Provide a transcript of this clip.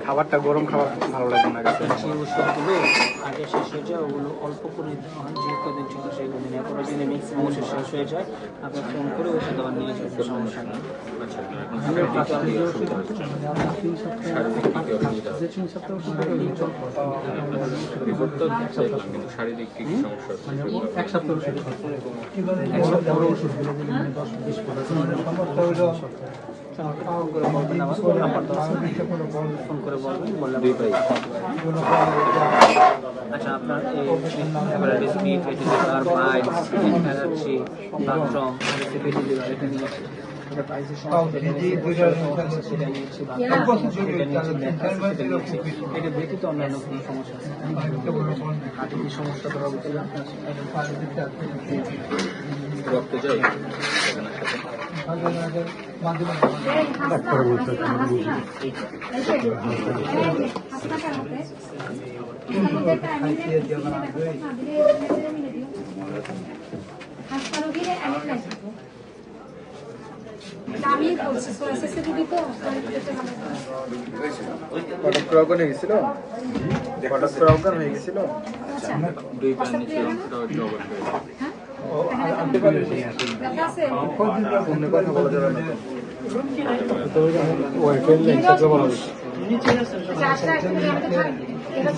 খাবারটা গরম খাবার ভালো লাগে না কাছে। যে ওষুধগুলো আগে শেষ হয়ে যায় ওগুলো অল্প করে দেওয়া হয়, যে কদিন ছিল সেই কদিন। এরপরে যদি ম্যাক্সিমাম ওষুধ শেষ হয়ে যায় আপনি ফোন করে ওষুধ আবার নিয়ে যাবেন, সমস্যা নেই। শারীরিক কি সমস্যা? এক সপ্তাহ ফোন করে বলবেন, আমার নাম্বার তো আছে, ফোন করে বলবেন, বললে আচ্ছা আপনার এই hepatitis B, fatty liver, piles, allergy, bathroom, fatty liver, এটা নিয়েছি। এটা পাইলসের সমস্যা সেটা নিয়েছি, এটা ব্যতীত অন্যান্য কোনো সমস্যা আছে? হার্টের কি সমস্যা করার ভিতরে আপনার রক্ত চাই ডাক্তার বলছে হঠাৎ করে অজ্ঞান হয়ে গেছিল, হঠাৎ করে অজ্ঞান হয়ে গেছিল। দুই পায়ের নিচে অংশটা একটু অবশ হয়ে যায়। আনতে পারি ফোনে কথা বলা যাবে না। ওয়াইফাই লাইন থাকলে ভালো হবে। এটা